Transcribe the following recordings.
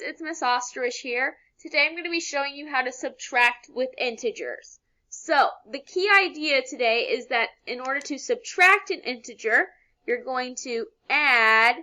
It's Miss Ostrich here. Today I'm going to be showing you how to subtract with integers. So the key idea today is that in order to subtract an integer, you're going to add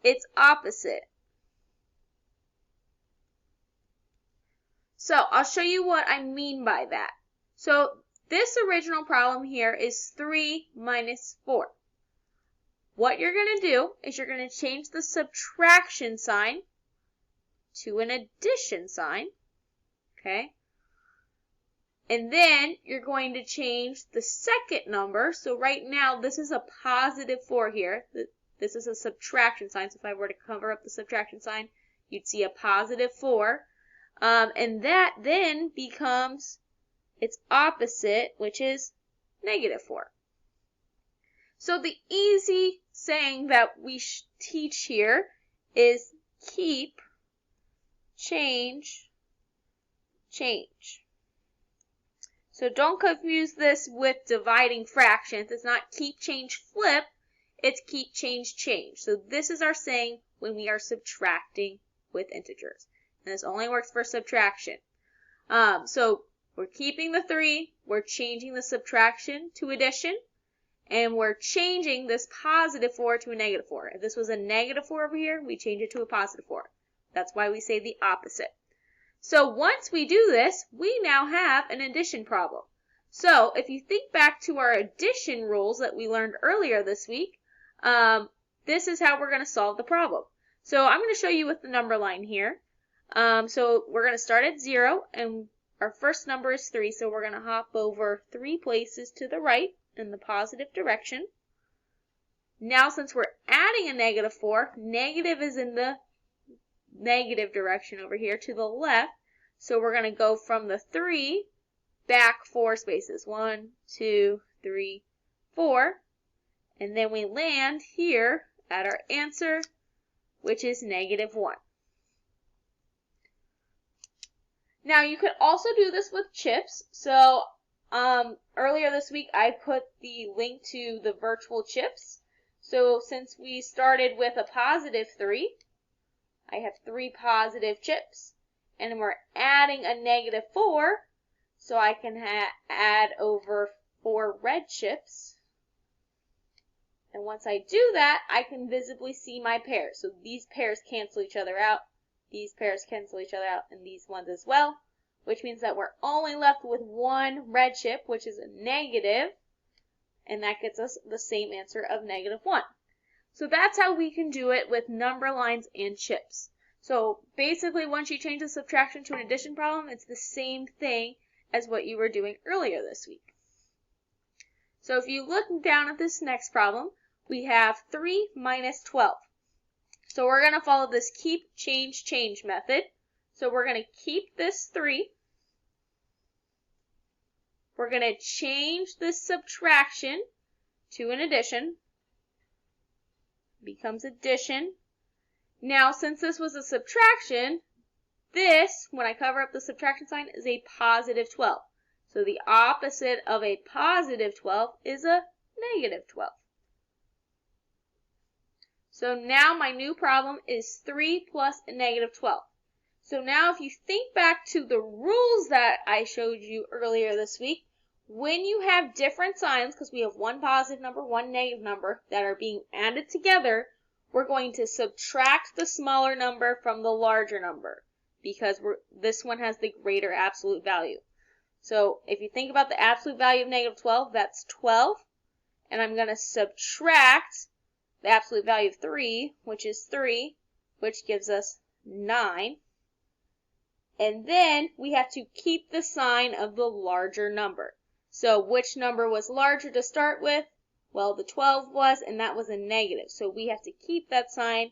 its opposite. So I'll show you what I mean by that. So this original problem here is 3 minus 4. What you're going to do is you're going to change the subtraction sign to an addition sign, okay? And then you're going to change the second number. So right now, this is a positive 4 here. This is a subtraction sign. So if I were to cover up the subtraction sign, you'd see a positive 4. And that then becomes its opposite, which is negative 4. So the easy saying that we teach here is keep, change, change. So don't confuse this with dividing fractions. It's not keep, change, flip. It's keep, change, change. So this is our saying when we are subtracting with integers. And this only works for subtraction. So we're keeping the 3. We're changing the subtraction to addition. And we're changing this positive 4 to a negative 4. If this was a negative 4 over here, we change it to a positive 4. That's why we say the opposite. So once we do this, we now have an addition problem. So if you think back to our addition rules that we learned earlier this week, this is how we're going to solve the problem. So I'm going to show you with the number line here. So we're going to start at 0, and our first number is 3, so we're going to hop over 3 places to the right in the positive direction. Now since we're adding a negative 4, negative is in the negative direction over here to the left. So we're going to go from the 3 back 4 spaces. 1, 2, 3, 4. And then we land here at our answer, which is negative 1. Now you could also do this with chips. So earlier this week I put the link to the virtual chips. So since we started with a positive 3, I have 3 positive chips, and we're adding a negative 4, so I can add over 4 red chips. And once I do that, I can visibly see my pairs. So these pairs cancel each other out, these pairs cancel each other out, and these ones as well, which means that we're only left with 1 red chip, which is a negative, and that gets us the same answer of negative 1. So that's how we can do it with number lines and chips. So basically, once you change the subtraction to an addition problem, it's the same thing as what you were doing earlier this week. So if you look down at this next problem, we have 3 minus 12. So we're going to follow this keep, change, change method. So we're going to keep this 3. We're going to change this subtraction to an addition. Becomes addition. Now, since this was a subtraction, this, when I cover up the subtraction sign, is a positive 12. So the opposite of a positive 12 is a negative 12. So now my new problem is 3 plus a negative 12. So now if you think back to the rules that I showed you earlier this week, when you have different signs, because we have one positive number, one negative number that are being added together, we're going to subtract the smaller number from the larger number because this one has the greater absolute value. So if you think about the absolute value of negative 12, that's 12. And I'm going to subtract the absolute value of 3, which is 3, which gives us 9. And then we have to keep the sign of the larger number. So which number was larger to start with? Well, the 12 was, and that was a negative. So we have to keep that sign.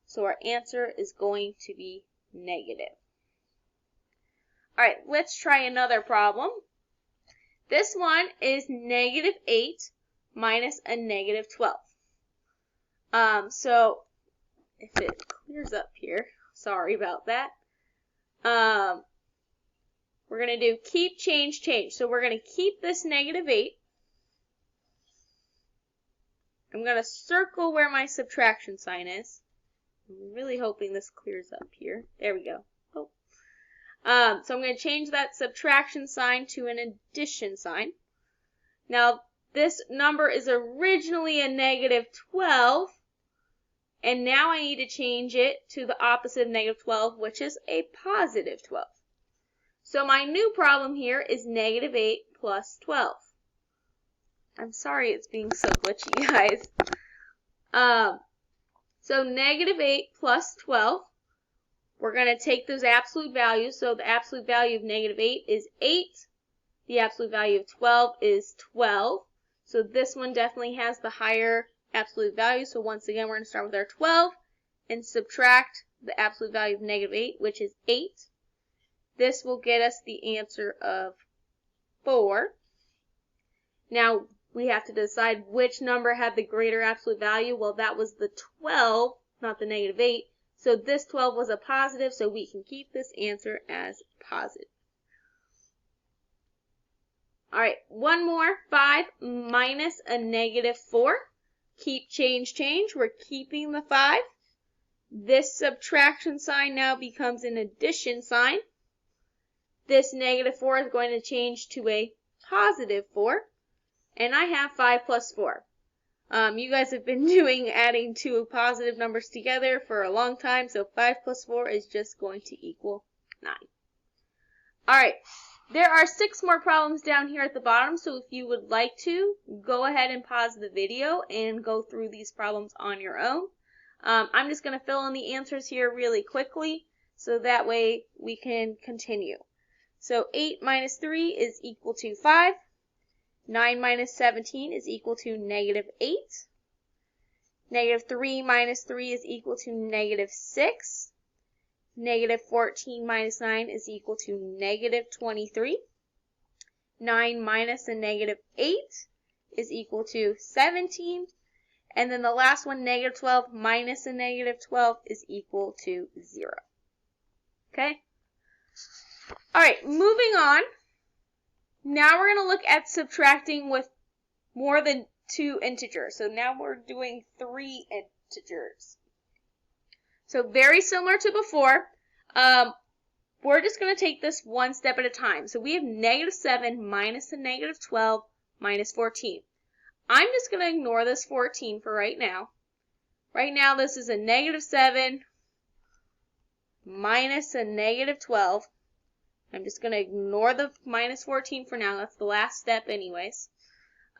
So our answer is going to be negative. All right, let's try another problem. This one is negative 8 minus a negative 12. So if it clears up here, sorry about that. We're going to do keep, change, change. So we're going to keep this negative 8. I'm going to circle where my subtraction sign is. I'm really hoping this clears up here. There we go. Oh. So I'm going to change that subtraction sign to an addition sign. Now, this number is originally a negative 12, and now I need to change it to the opposite of negative 12, which is a positive 12. So my new problem here is negative 8 plus 12. I'm sorry it's being so glitchy, guys. So negative 8 plus 12, we're going to take those absolute values. So the absolute value of negative 8 is 8. The absolute value of 12 is 12. So this one definitely has the higher absolute value. So once again, we're going to start with our 12 and subtract the absolute value of negative 8, which is 8. This will get us the answer of 4. Now, we have to decide which number had the greater absolute value. Well, that was the 12, not the negative 8. So this 12 was a positive, so we can keep this answer as positive. All right, one more. 5 minus a negative 4. Keep, change, change. We're keeping the 5. This subtraction sign now becomes an addition sign. This negative 4 is going to change to a positive 4. And I have 5 plus 4. You guys have been doing adding two positive numbers together for a long time, so 5 plus 4 is just going to equal 9. Alright, there are 6 more problems down here at the bottom, so if you would like to, go ahead and pause the video and go through these problems on your own. I'm just going to fill in the answers here really quickly, so that way we can continue. So 8 minus 3 is equal to 5. 9 minus 17 is equal to negative 8. Negative 3 minus 3 is equal to negative 6. Negative 14 minus 9 is equal to negative 23. 9 minus a negative 8 is equal to 17. And then the last one, negative 12 minus a negative 12 is equal to 0. Okay? All right, moving on. Now we're going to look at subtracting with more than 2 integers. So now we're doing 3 integers. So very similar to before, we're just going to take this one step at a time. So we have negative 7 minus a negative 12 minus 14. I'm just going to ignore this 14 for right now. Right now this is a negative 7 minus a negative 12. I'm just going to ignore the minus 14 for now. That's the last step anyways.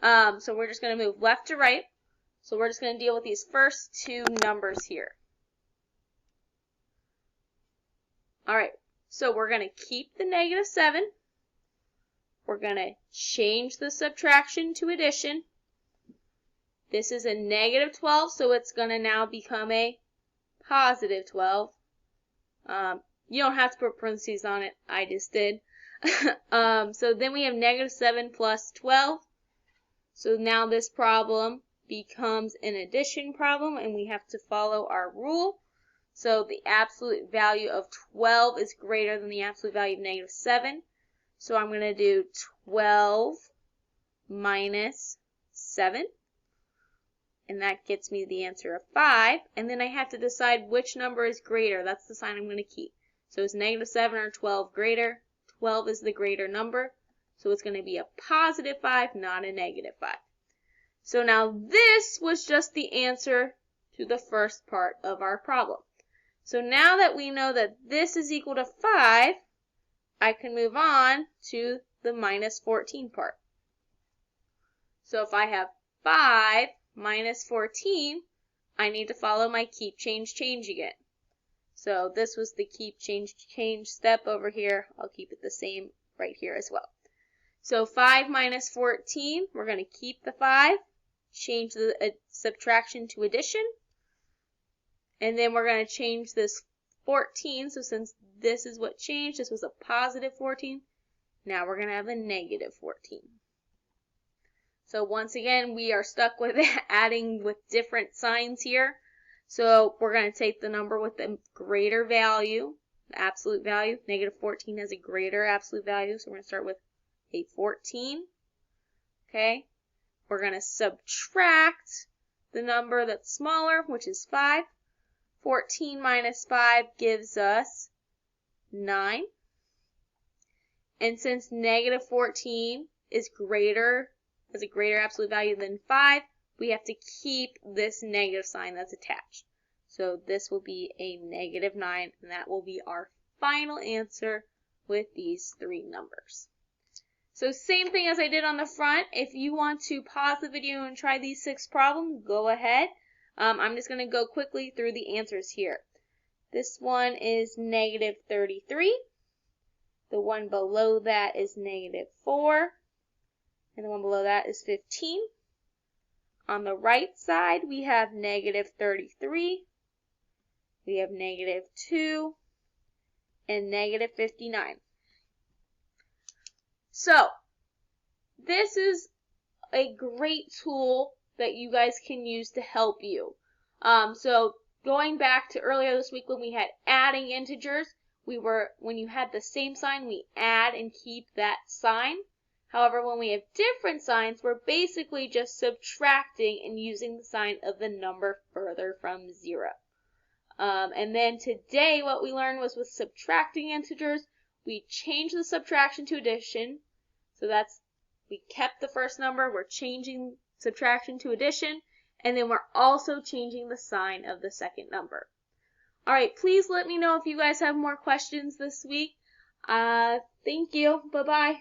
So we're just going to move left to right. So we're just going to deal with these first 2 numbers here. Alright, so we're going to keep the negative 7. We're going to change the subtraction to addition. This is a negative 12, so it's going to now become a positive 12. You don't have to put parentheses on it. I just did. So then we have negative 7 plus 12. So now this problem becomes an addition problem, and we have to follow our rule. So the absolute value of 12 is greater than the absolute value of negative 7. So I'm going to do 12 minus 7. And that gets me the answer of 5. And then I have to decide which number is greater. That's the sign I'm going to keep. So is negative 7 or 12 greater? 12 is the greater number. So it's going to be a positive 5, not a negative 5. So now this was just the answer to the first part of our problem. So now that we know that this is equal to 5, I can move on to the minus 14 part. So if I have 5 minus 14, I need to follow my keep, change, change again. So this was the keep, change, change step over here. I'll keep it the same right here as well. So 5 minus 14, we're going to keep the 5, change the subtraction to addition, and then we're going to change this 14. So since this is what changed, this was a positive 14, now we're going to have a negative 14. So once again, we are stuck with adding with different signs here. So we're going to take the number with the greater value, the absolute value. Negative 14 has a greater absolute value, so we're going to start with a 14. Okay, we're going to subtract the number that's smaller, which is 5. 14 minus 5 gives us 9. And since negative 14 is has a greater absolute value than 5, we have to keep this negative sign that's attached. So this will be a negative 9, and that will be our final answer with these three numbers. So same thing as I did on the front. If you want to pause the video and try these 6 problems, go ahead. I'm just going to go quickly through the answers here. This one is negative 33. The one below that is negative 4. And the one below that is 15. On the right side, we have negative 33. We have negative 2. And negative 59. So, this is a great tool that you guys can use to help you. So, going back to earlier this week when we had adding integers, when you had the same sign, we add and keep that sign. However, when we have different signs, we're basically just subtracting and using the sign of the number further from 0. And then today, what we learned was with subtracting integers, we changed the subtraction to addition. So we kept the first number, we're changing subtraction to addition, and then we're also changing the sign of the second number. Alright, please let me know if you guys have more questions this week. Thank you. Bye-bye.